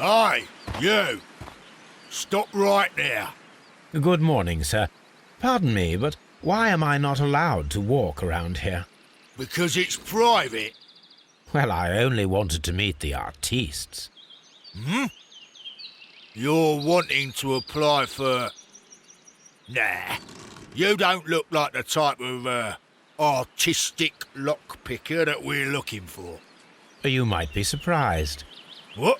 Aye, you! Stop right there. Good morning, sir. Pardon me, but why am I not allowed to walk around here? Because it's private. Well, I only wanted to meet the artistes. You're wanting to apply for... Nah, you don't look like the type of, artistic lockpicker that we're looking for. You might be surprised. What?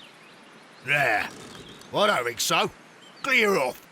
Nah, I don't think so. Clear off.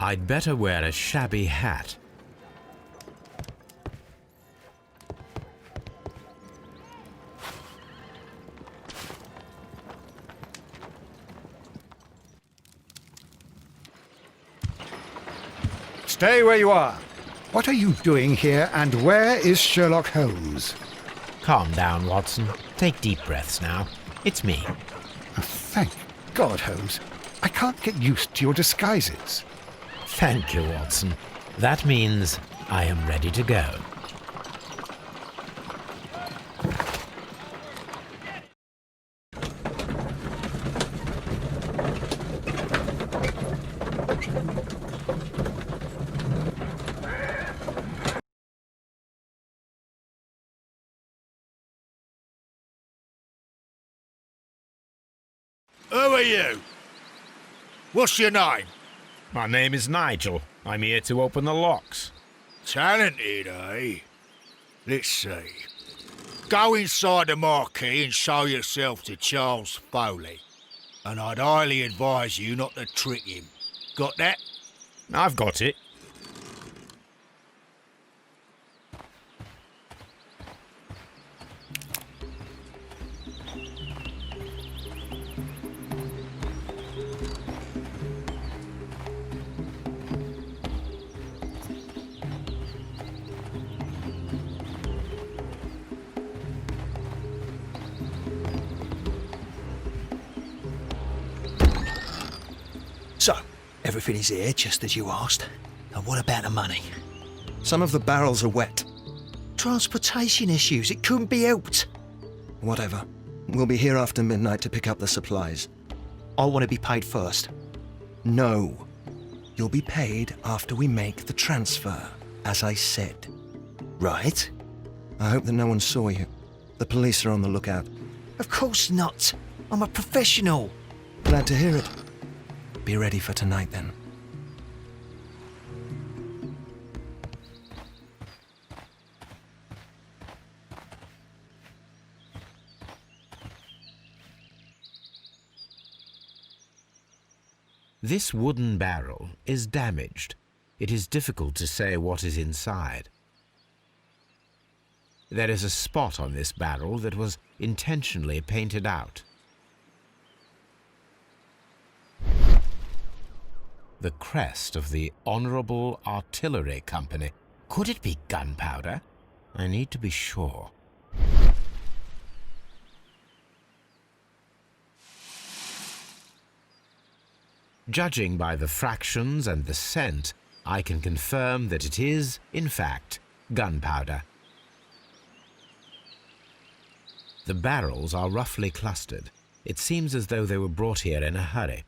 I'd better wear a shabby hat. Stay where you are. What are you doing here, and where is Sherlock Holmes? Calm down, Watson. Take deep breaths now. It's me. Oh, thank God, Holmes. I can't get used to your disguises. Thank you, Watson. That means I am ready to go. Who are you? What's your name? My name is Nigel. I'm here to open the locks. Talented, eh? Let's see. Go inside the marquee and show yourself to Charles Foley. And I'd highly advise you not to trick him. Got that? I've got it. So, everything is here, just as you asked. And what about the money? Some of the barrels are wet. Transportation issues, it couldn't be helped. Whatever. We'll be here after midnight to pick up the supplies. I want to be paid first. No. You'll be paid after we make the transfer, as I said. Right? I hope that no one saw you. The police are on the lookout. Of course not. I'm a professional. Glad to hear it. Be ready for tonight, then. This wooden barrel is damaged. It is difficult to say what is inside. There is a spot on this barrel that was intentionally painted out. The crest of the Honourable Artillery Company. Could it be gunpowder? I need to be sure. Judging by the fractions and the scent, I can confirm that it is, in fact, gunpowder. The barrels are roughly clustered. It seems as though they were brought here in a hurry.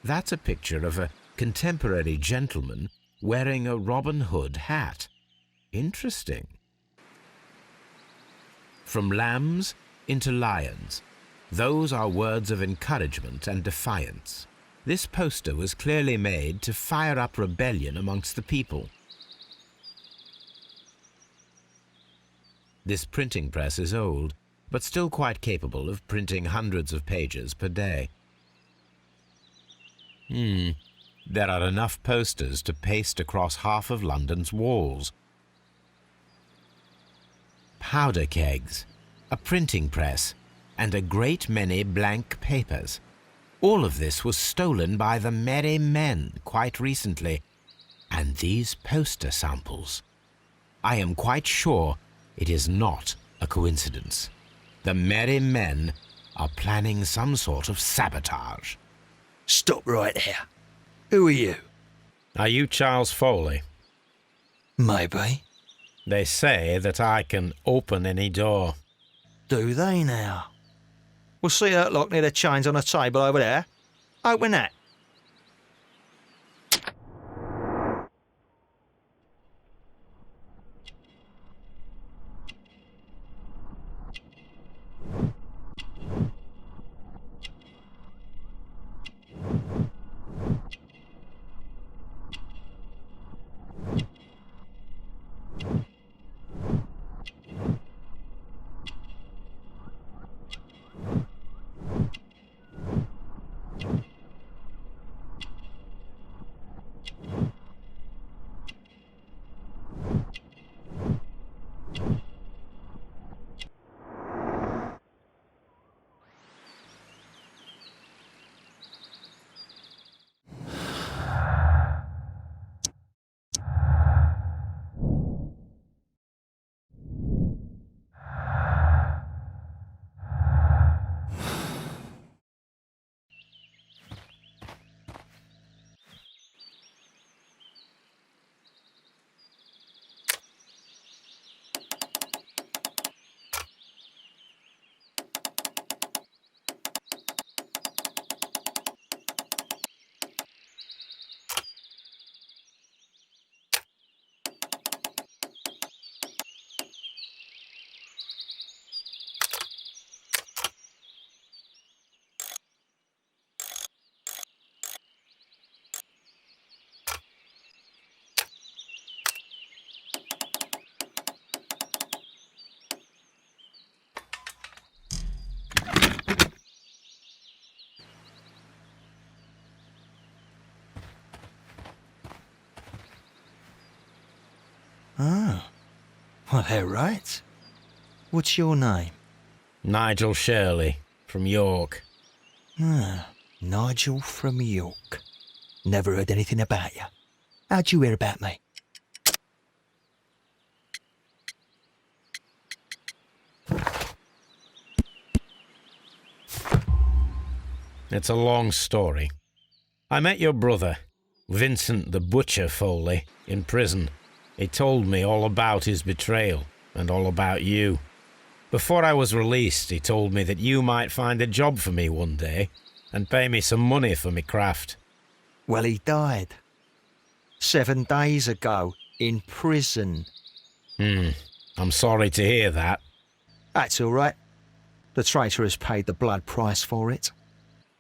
That's a picture of a contemporary gentleman wearing a Robin Hood hat. Interesting. From lambs into lions. Those are words of encouragement and defiance. This poster was clearly made to fire up rebellion amongst the people. This printing press is old, but still quite capable of printing hundreds of pages per day. There are enough posters to paste across half of London's walls. Powder kegs, a printing press, and a great many blank papers. All of this was stolen by the Merry Men quite recently. And these poster samples. I am quite sure it is not a coincidence. The Merry Men are planning some sort of sabotage. Stop right there. Who are you? Are you Charles Foley? Maybe. They say that I can open any door. Do they now? We'll see that lock near the chains on a table over there. Open that. Oh. Well, they're right. What's your name? Nigel Shirley, from York. Ah, Nigel from York. Never heard anything about you. How'd you hear about me? It's a long story. I met your brother, Vincent the Butcher Foley, in prison. He told me all about his betrayal and all about you. Before I was released, he told me that you might find a job for me one day and pay me some money for me craft. Well, he died 7 days ago in prison. I'm sorry to hear that. That's all right. The traitor has paid the blood price for it.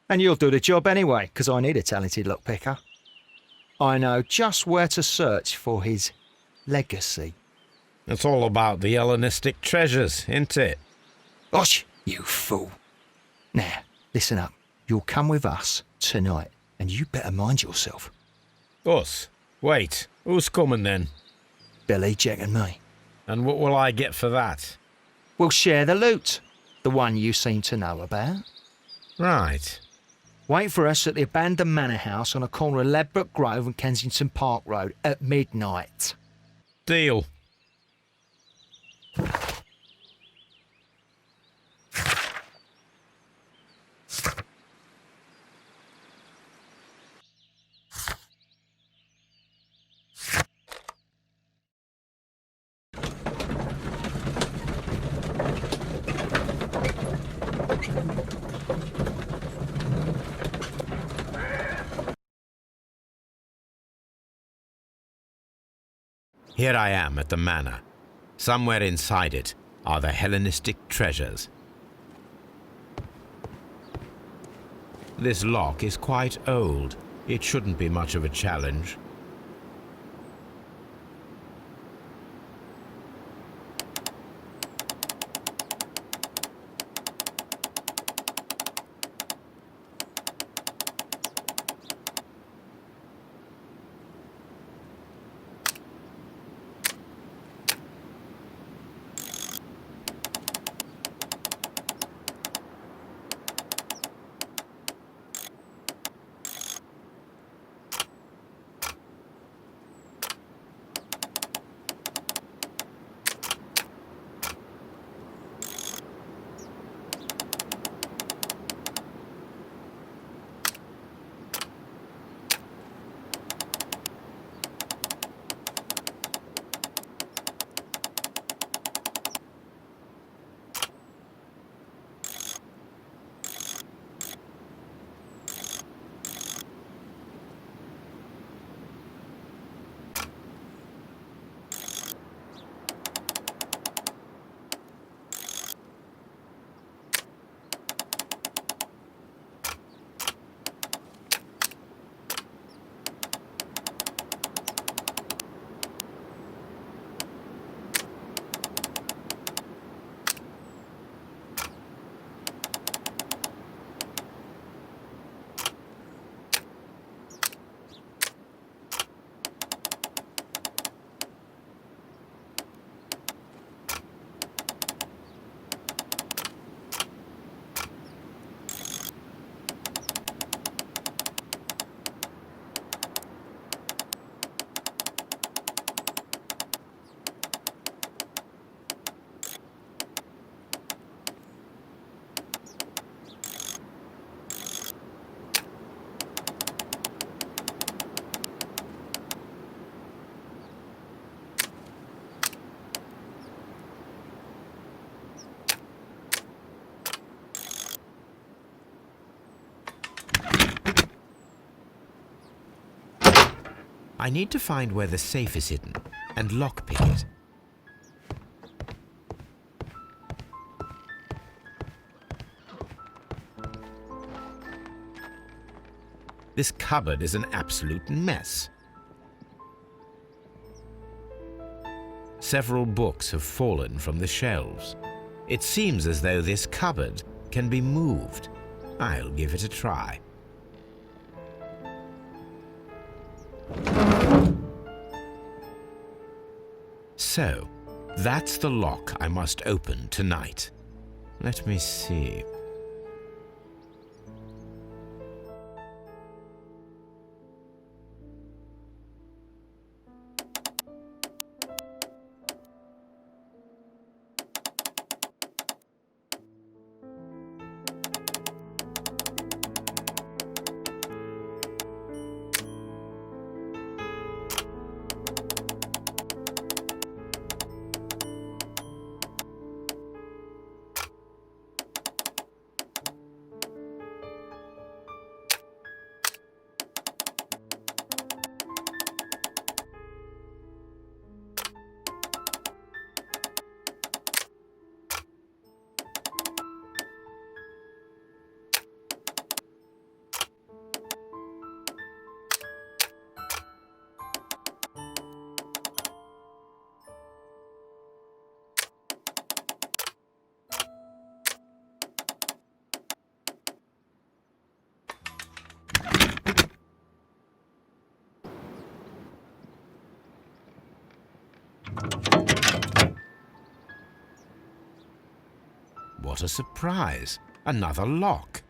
And you'll do the job anyway, because I need a talented lockpicker. I know just where to search for his legacy. It's all about the Hellenistic treasures, isn't it? Osh, you fool. Now, listen up. You'll come with us tonight, and you better mind yourself. Us? Wait, who's coming then? Billy, Jack and me. And what will I get for that? We'll share the loot, the one you seem to know about. Right. Wait for us at the abandoned manor house on the corner of Ladbroke Grove and Kensington Park Road at midnight. Deal. Here I am at the manor. Somewhere inside it are the Hellenistic treasures. This lock is quite old. It shouldn't be much of a challenge. I need to find where the safe is hidden and lockpick it. This cupboard is an absolute mess. Several books have fallen from the shelves. It seems as though this cupboard can be moved. I'll give it a try. So, that's the lock I must open tonight. Let me see. what a surprise! Another lock.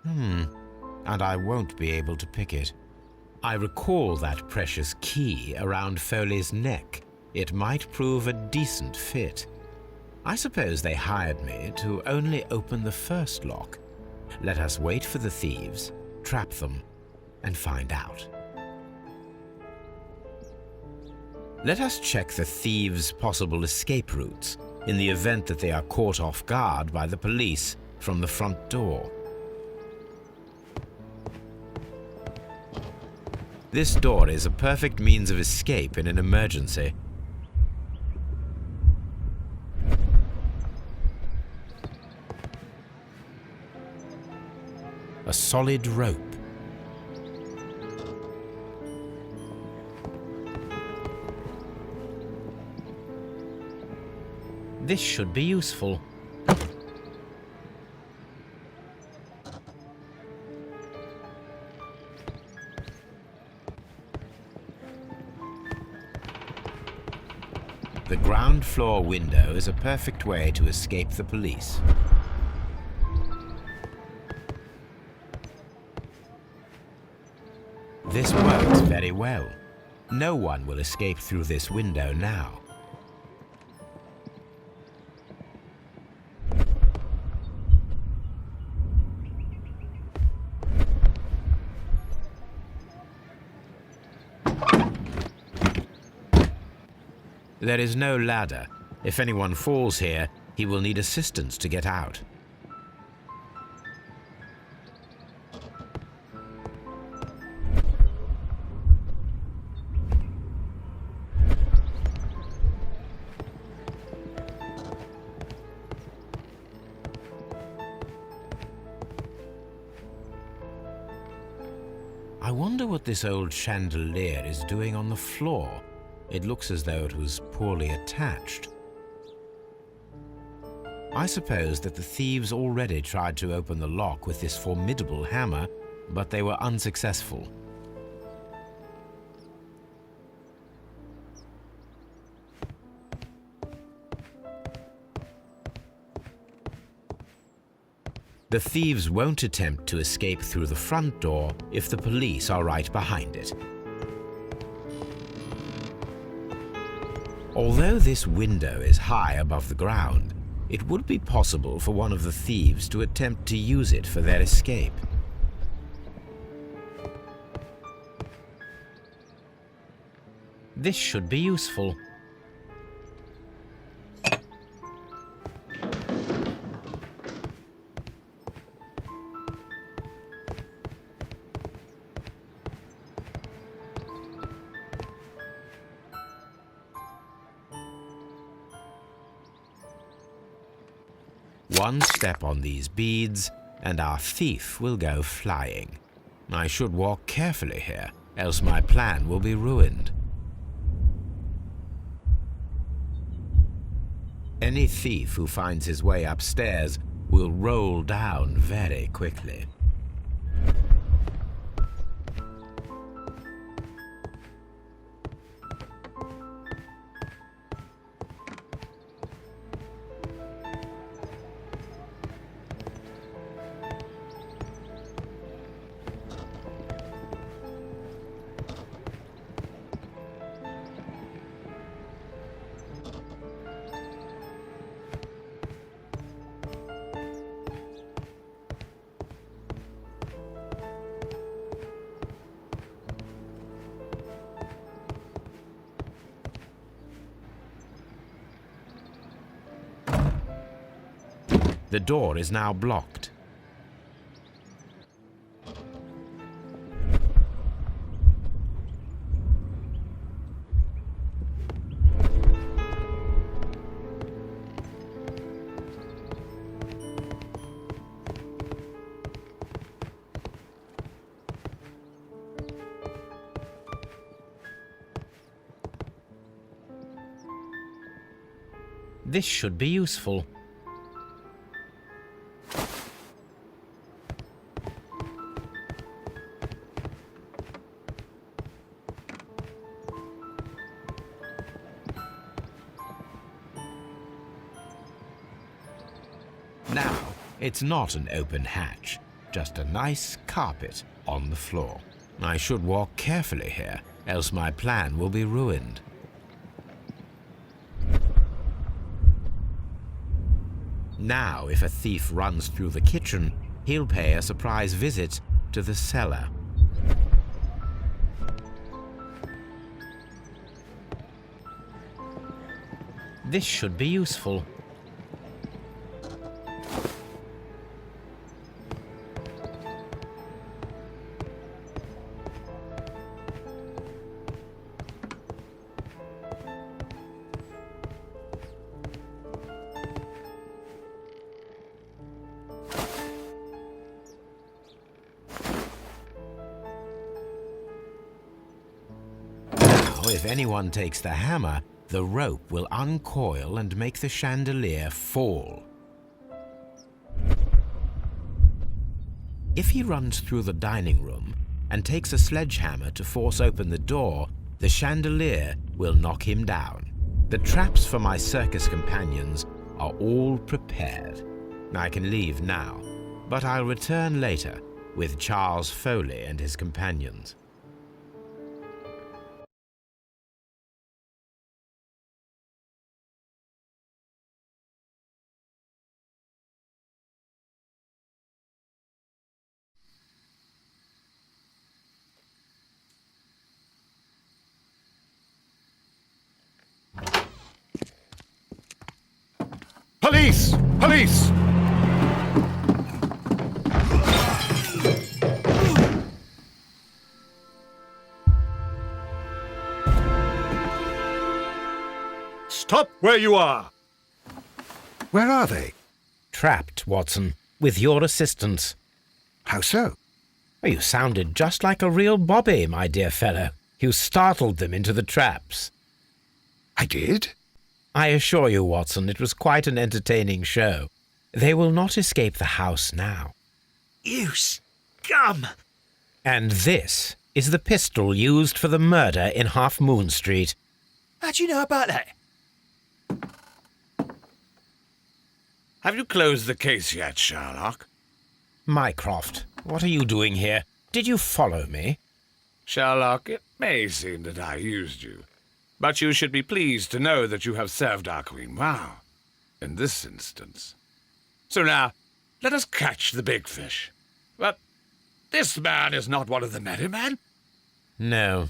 And I won't be able to pick it. I recall that precious key around Foley's neck. It might prove a decent fit. I suppose they hired me to only open the first lock. Let us wait for the thieves, trap them, and find out. Let us check the thieves' possible escape routes in the event that they are caught off guard by the police from the front door. This door is a perfect means of escape in an emergency. A solid rope. This should be useful. The ground floor window is a perfect way to escape the police. This works very well. No one will escape through this window now. There is no ladder. If anyone falls here, he will need assistance to get out. I wonder what this old chandelier is doing on the floor. It looks as though it was poorly attached. I suppose that the thieves already tried to open the lock with this formidable hammer, but they were unsuccessful. The thieves won't attempt to escape through the front door if the police are right behind it. Although this window is high above the ground, it would be possible for one of the thieves to attempt to use it for their escape. This should be useful. One step on these beads, and our thief will go flying. I should walk carefully here, else my plan will be ruined. Any thief who finds his way upstairs will roll down very quickly. The door is now blocked. This should be useful. It's not an open hatch, just a nice carpet on the floor. I should walk carefully here, else my plan will be ruined. Now, if a thief runs through the kitchen, he'll pay a surprise visit to the cellar. This should be useful. If anyone takes the hammer, the rope will uncoil and make the chandelier fall. If he runs through the dining room and takes a sledgehammer to force open the door, the chandelier will knock him down. The traps for my circus companions are all prepared. I can leave now, but I'll return later with Charles Foley and his companions. Police! Police! Stop where you are! Where are they? Trapped, Watson, with your assistance. How so? Oh, you sounded just like a real bobby, my dear fellow. You startled them into the traps. I did? I assure you, Watson, it was quite an entertaining show. They will not escape the house now. You scum! And this is the pistol used for the murder in Half Moon Street. How'd you know about that? Have you closed the case yet, Sherlock? Mycroft, what are you doing here? Did you follow me? Sherlock, it may seem that I used you, but you should be pleased to know that you have served our queen well, in this instance. So now, let us catch the big fish. But this man is not one of the merry men. No.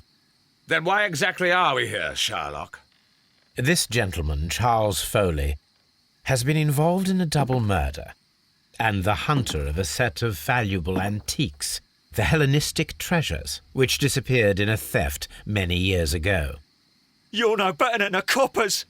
Then why exactly are we here, Sherlock? This gentleman, Charles Foley, has been involved in a double murder, and the hunter of a set of valuable antiques, the Hellenistic treasures, which disappeared in a theft many years ago. You're no better than the coppers!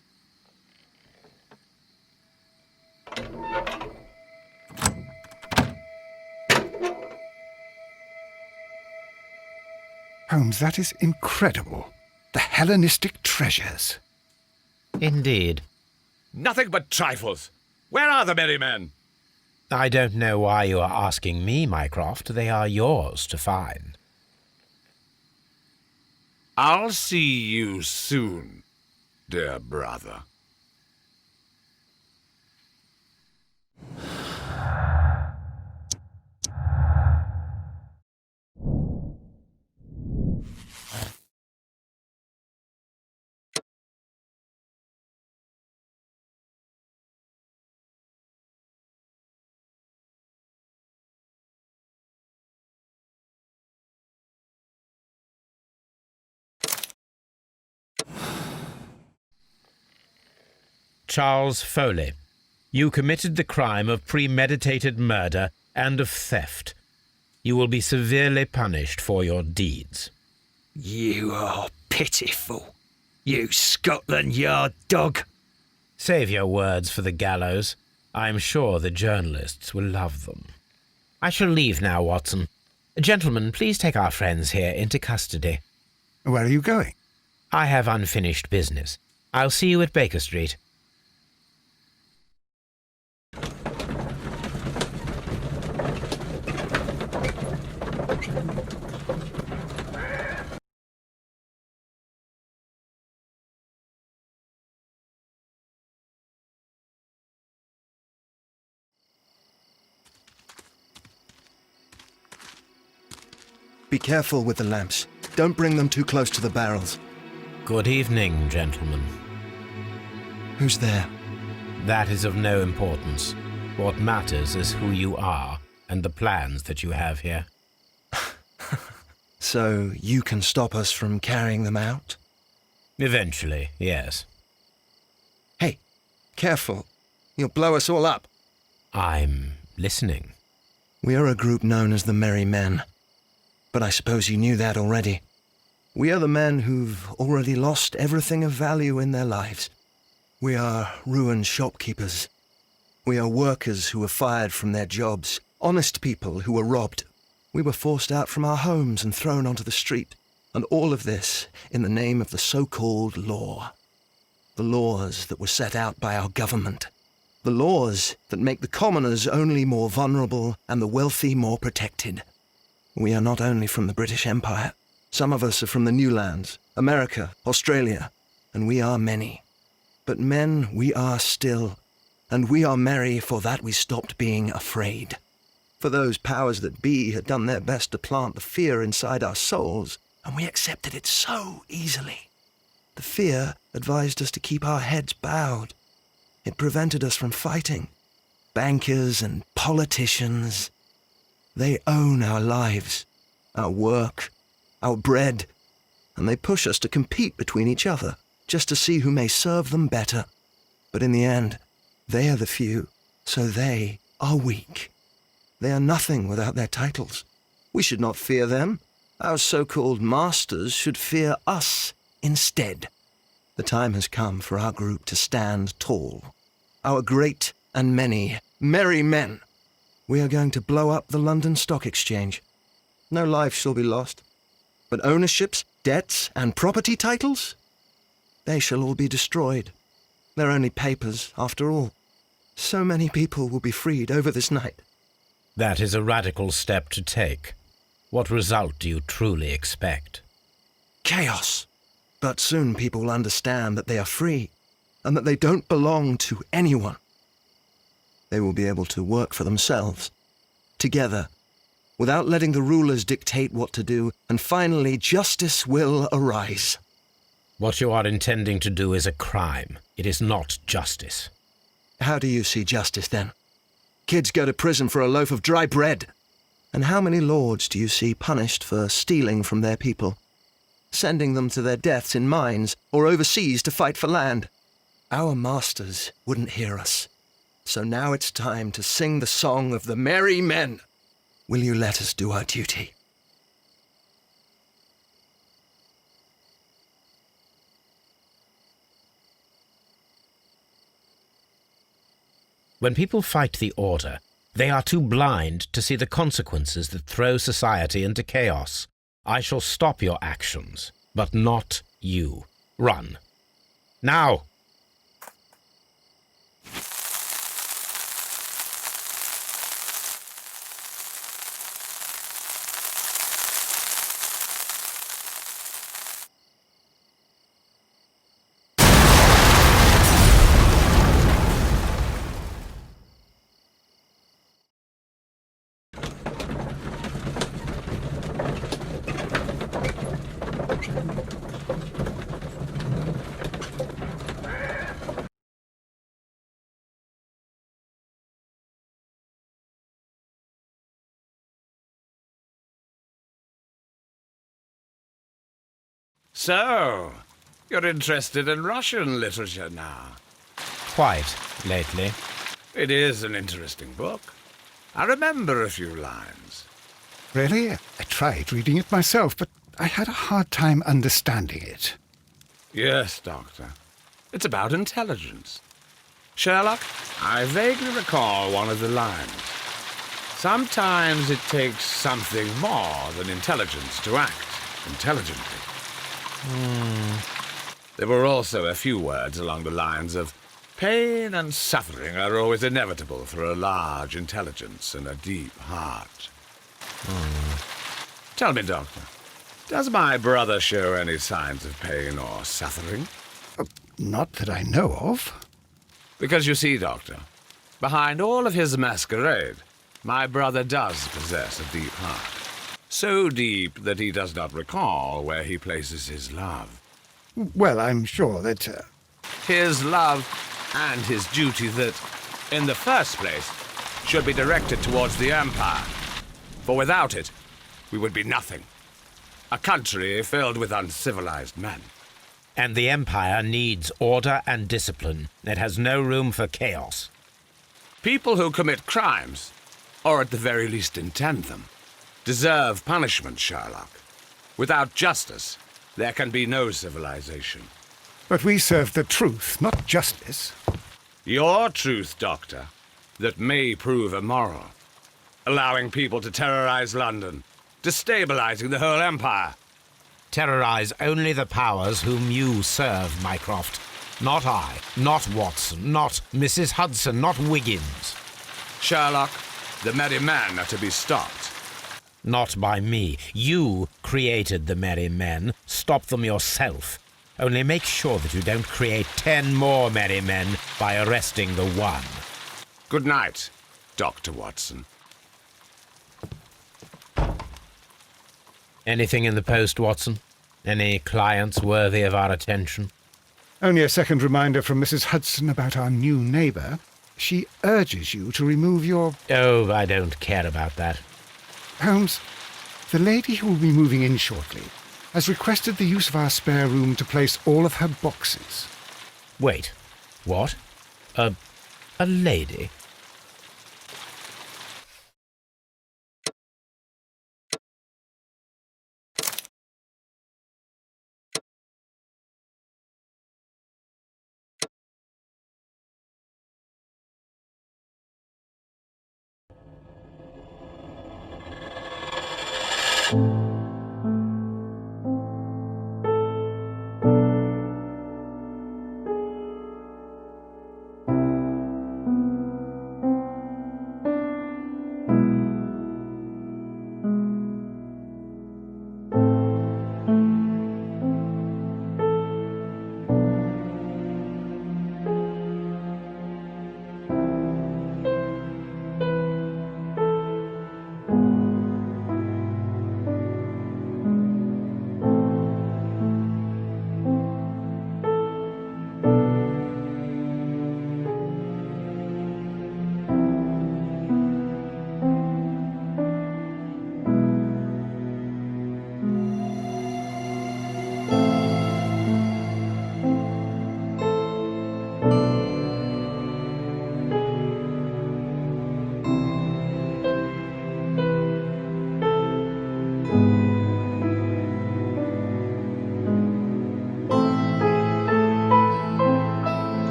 Holmes, that is incredible. The Hellenistic treasures. Indeed. Nothing but trifles. Where are the merry men? I don't know why you are asking me, Mycroft. They are yours to find. I'll see you soon, dear brother. Charles Foley, you committed the crime of premeditated murder and of theft. You will be severely punished for your deeds. You are pitiful, you Scotland Yard dog. Save your words for the gallows. I'm sure the journalists will love them. I shall leave now, Watson. Gentlemen, please take our friends here into custody. Where are you going? I have unfinished business. I'll see you at Baker Street. Be careful with the lamps. Don't bring them too close to the barrels. Good evening, gentlemen. Who's there? That is of no importance. What matters is who you are and the plans that you have here. So you can stop us from carrying them out? Eventually, yes. Hey, careful. You'll blow us all up. I'm listening. We are a group known as the Merry Men. But I suppose you knew that already. We are the men who've already lost everything of value in their lives. We are ruined shopkeepers. We are workers who were fired from their jobs, honest people who were robbed. We were forced out from our homes and thrown onto the street, and all of this in the name of the so-called law. The laws that were set out by our government. The laws that make the commoners only more vulnerable and the wealthy more protected. We are not only from the British Empire. Some of us are from the New Lands, America, Australia, and we are many. But men we are still, and we are merry for that we stopped being afraid. For those powers that be had done their best to plant the fear inside our souls, and we accepted it so easily. The fear advised us to keep our heads bowed. It prevented us from fighting. Bankers and politicians, they own our lives, our work, our bread, and they push us to compete between each other just to see who may serve them better. But in the end, they are the few, so they are weak. They are nothing without their titles. We should not fear them. Our so-called masters should fear us instead. The time has come for our group to stand tall. Our great and many merry men. We are going to blow up the London Stock Exchange. No life shall be lost. But ownerships, debts, and property titles? They shall all be destroyed. They're only papers, after all. So many people will be freed over this night. That is a radical step to take. What result do you truly expect? Chaos. But soon people will understand that they are free, and that they don't belong to anyone. They will be able to work for themselves, together, without letting the rulers dictate what to do, and finally justice will arise. What you are intending to do is a crime. It is not justice. How do you see justice, then? Kids go to prison for a loaf of dry bread. And how many lords do you see punished for stealing from their people, sending them to their deaths in mines or overseas to fight for land? Our masters wouldn't hear us. So now it's time to sing the song of the merry men. Will you let us do our duty? When people fight the order, they are too blind to see the consequences that throw society into chaos. I shall stop your actions, but not you. Run. Now! So, you're interested in Russian literature now? Quite lately. It is an interesting book. I remember a few lines. Really? I tried reading it myself, but I had a hard time understanding it. Yes, Doctor. It's about intelligence. Sherlock, I vaguely recall one of the lines. Sometimes it takes something more than intelligence to act intelligently. There were also a few words along the lines of, pain and suffering are always inevitable for a large intelligence and a deep heart. Tell me, Doctor, does my brother show any signs of pain or suffering? Not that I know of. Because you see, Doctor, behind all of his masquerade, my brother does possess a deep heart. So deep that he does not recall where he places his love. Well, I'm sure that... His love and his duty that, in the first place, should be directed towards the Empire. For without it, we would be nothing. A country filled with uncivilized men. And the Empire needs order and discipline. It has no room for chaos. People who commit crimes, or at the very least intend them, deserve punishment, Sherlock. Without justice, there can be no civilization. But we serve the truth, not justice. Your truth, Doctor, that may prove immoral. Allowing people to terrorize London, destabilizing the whole empire. Terrorize only the powers whom you serve, Mycroft. Not I, not Watson, not Mrs. Hudson, not Wiggins. Sherlock, the merry men are to be stopped. Not by me. You created the merry men. Stop them yourself. Only make sure that you don't create 10 more merry men by arresting the one. Good night, Dr. Watson. Anything in the post, Watson? Any clients worthy of our attention? Only a second reminder from Mrs. Hudson about our new neighbour. She urges you to remove your... Oh, I don't care about that. Holmes, the lady who will be moving in shortly has requested the use of our spare room to place all of her boxes. Wait, what? A lady?